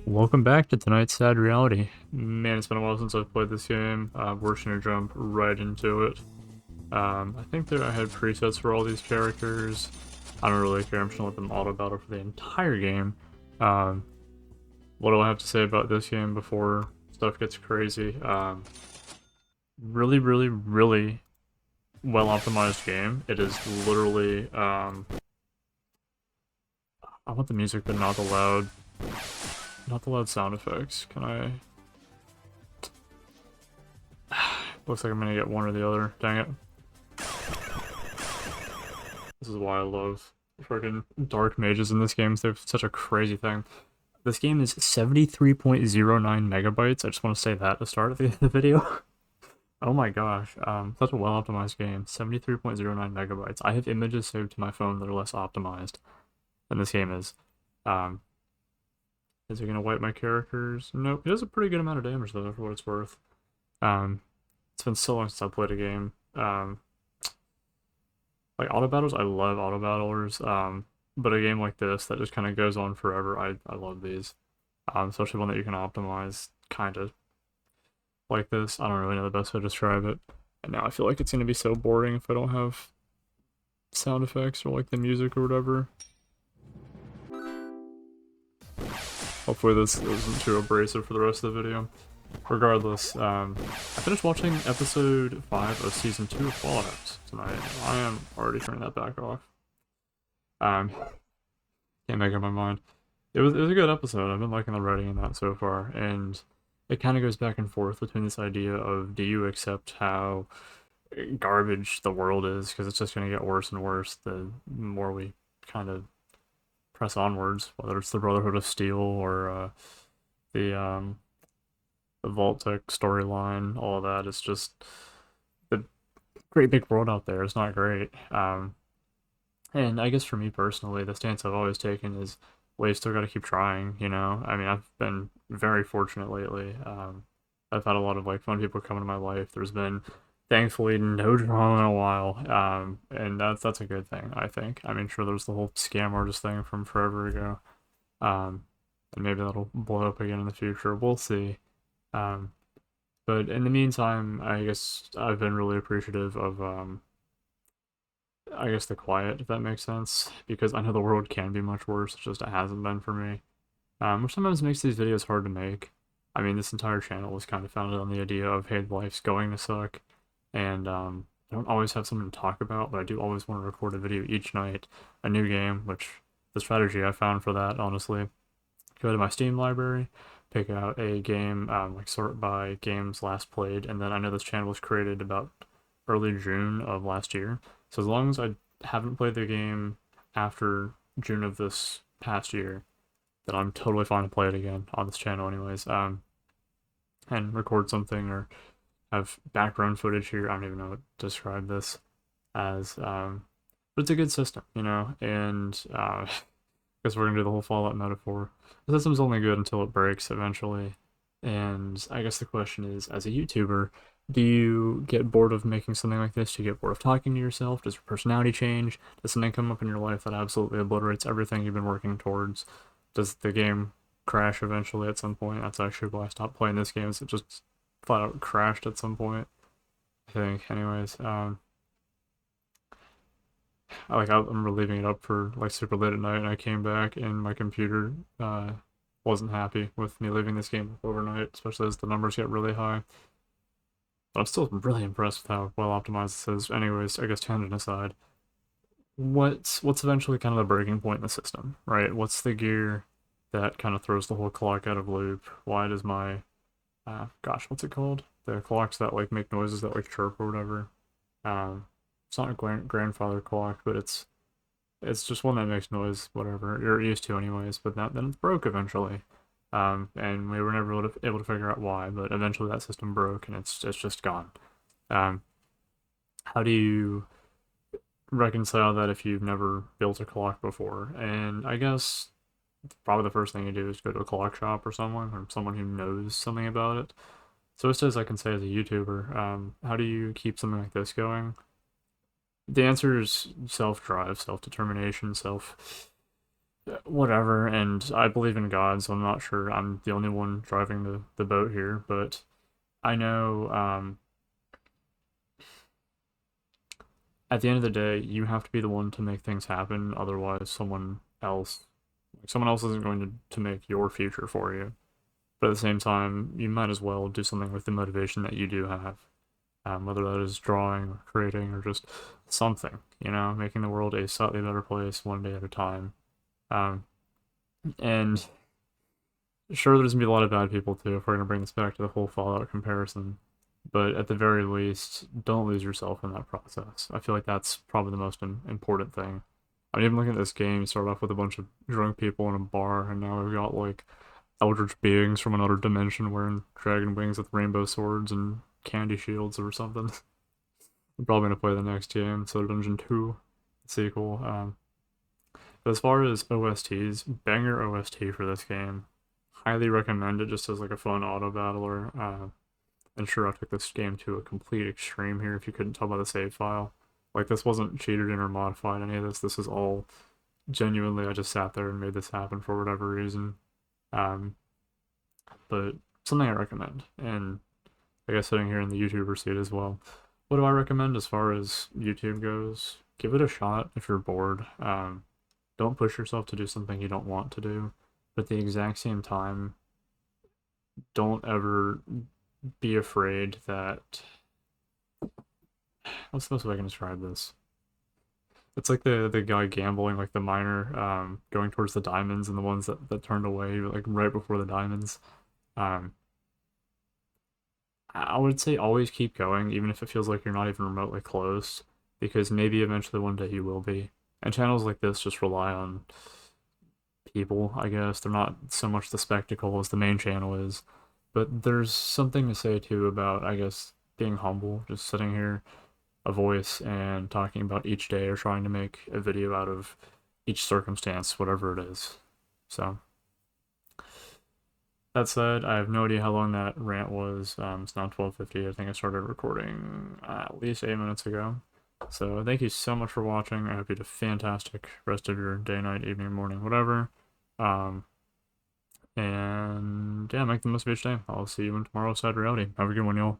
Welcome back to tonight's Sad Reality. Man, it's been a while since I've played this game. We're just gonna jump right into it. I think that I had presets for all these characters. I don't really care, I'm just gonna let them auto-battle for the entire game. Um, what do I have to say about this game before stuff gets crazy? Really, really, really well-optimized game. It is literally, I want the music, but not the loud sound effects. Can I? Looks like I'm gonna get one or the other. Dang it. This is why I love freaking dark mages in this game. They're such a crazy thing. This game is 73.09 megabytes. I just want to say that at the start of the video. Oh my gosh. Such a well optimized game. 73.09 megabytes. I have images saved to my phone that are less optimized than this game is. Um, is it gonna wipe my characters? Nope. It does a pretty good amount of damage though, for what it's worth. Um, it's been so long since I played a game. Like auto battles, I love auto battlers. But a game like this that just kind of goes on forever, I love these. Especially one that you can optimize, kind of like this. I don't really know the best way to describe it. And now I feel like it's gonna be so boring if I don't have sound effects or like the music or whatever. Hopefully this isn't too abrasive for the rest of the video. Regardless, I finished watching episode 5 of season 2 of Fallout tonight. I am already turning that back off. Um, Can't make up my mind. It was a good episode. I've been liking the writing in that so far, and it kind of goes back and forth between this idea of do you accept how garbage the world is because it's just going to get worse and worse the more we kind of press onwards, whether it's the Brotherhood of Steel or the the Vault-Tec storyline, all of that. It's just the great big world out there. It's not great. And I guess for me personally, the stance I've always taken is, well, you still got to keep trying, you know? I mean, I've been very fortunate lately. I've had a lot of like fun people come into my life. There's been thankfully no drama in a while. And that's a good thing, I think. I mean, sure, there's the whole scam artist thing from forever ago. Um, and maybe that'll blow up again in the future. We'll see. Um, but in the meantime, I guess I've been really appreciative of I guess the quiet, if that makes sense, because I know the world can be much worse, it's just it hasn't been for me. Which sometimes makes these videos hard to make. I mean, this entire channel was kind of founded on the idea of, hey, life's going to suck, and I don't always have something to talk about, but I do always want to record a video each night, a new game, which the strategy I found for that, honestly, go to my Steam library, pick out a game, like sort by games last played, and then I know this channel was created about early June of last year. So as long as I haven't played the game after June of this past year, then I'm totally fine to play it again on this channel anyways. And record something or have background footage here. I don't even know what to describe this as. But it's a good system, you know, and I guess we're gonna do the whole Fallout metaphor. The system's only good until it breaks eventually. And I guess the question is, as a YouTuber, do you get bored of making something like this? Do you get bored of talking to yourself? Does your personality change? Does something come up in your life that absolutely obliterates everything you've been working towards? Does the game crash eventually at some point? That's actually why I stopped playing this game, is it just flat out crashed at some point, I think. Anyways, I'm leaving it up for like super late at night, and I came back and my computer wasn't happy with me leaving this game overnight, especially as the numbers get really high. But I'm still really impressed with how well optimized this is. Anyways, I guess tangent aside, what's eventually kind of the breaking point in the system, right? What's the gear that kind of throws the whole clock out of loop? Why does my gosh, what's it called? The clocks that like make noises that like chirp or whatever. Um, it's not a grandfather clock, but it's just one that makes noise, whatever you're used to, anyways. But then it broke eventually, and we were never able to figure out why. But eventually that system broke, and it's just gone. Um, how do you reconcile that if you've never built a clock before? And I guess probably the first thing you do is go to a clock shop or someone who knows something about it. So just as I can say as a YouTuber, how do you keep something like this going? The answer is self-drive, self-determination, self whatever, and I believe in God, so I'm not sure I'm the only one driving the boat here, but I know at the end of the day, you have to be the one to make things happen, otherwise someone else isn't going to make your future for you. But at the same time, you might as well do something with the motivation that you do have, whether that is drawing or creating or just something, making the world a slightly better place one day at a time. Um, and sure, there's gonna be a lot of bad people too if we're gonna bring this back to the whole Fallout comparison. But at the very least, don't lose yourself in that process. I feel like that's probably the most important thing. I mean, even looking at this game, you start off with a bunch of drunk people in a bar, and now we've got like eldritch beings from another dimension wearing dragon wings with rainbow swords and candy shields or something. I'm probably gonna play the next game, so Dungeon 2 sequel. But as far as OSTs, banger OST for this game. Highly recommend it just as like a fun auto battler. And sure, I took this game to a complete extreme here if you couldn't tell by the save file. Like, this wasn't cheated in or modified, any of this. This is all genuinely, I just sat there and made this happen for whatever reason. Um, but something I recommend. And I guess sitting here in the YouTuber seat as well. What do I recommend as far as YouTube goes? Give it a shot if you're bored. Don't push yourself to do something you don't want to do. But at the exact same time, don't ever be afraid that what's the best way I can describe this? It's like the guy gambling, like the miner, going towards the diamonds and the ones that turned away like right before the diamonds. Um, I would say always keep going, even if it feels like you're not even remotely close, because maybe eventually one day you will be. And channels like this just rely on people, I guess. They're not so much the spectacle as the main channel is. But there's something to say too about, I guess, being humble, just sitting here, a voice, and talking about each day or trying to make a video out of each circumstance, whatever it is. So, that said, I have no idea how long that rant was. It's now 12:50. I think I started recording at least 8 minutes ago. So, thank you so much for watching. I hope you have a fantastic rest of your day, night, evening, morning, whatever. Um, and yeah, make the most of each day. I'll see you in tomorrow's Sad Reality. Have a good one, y'all.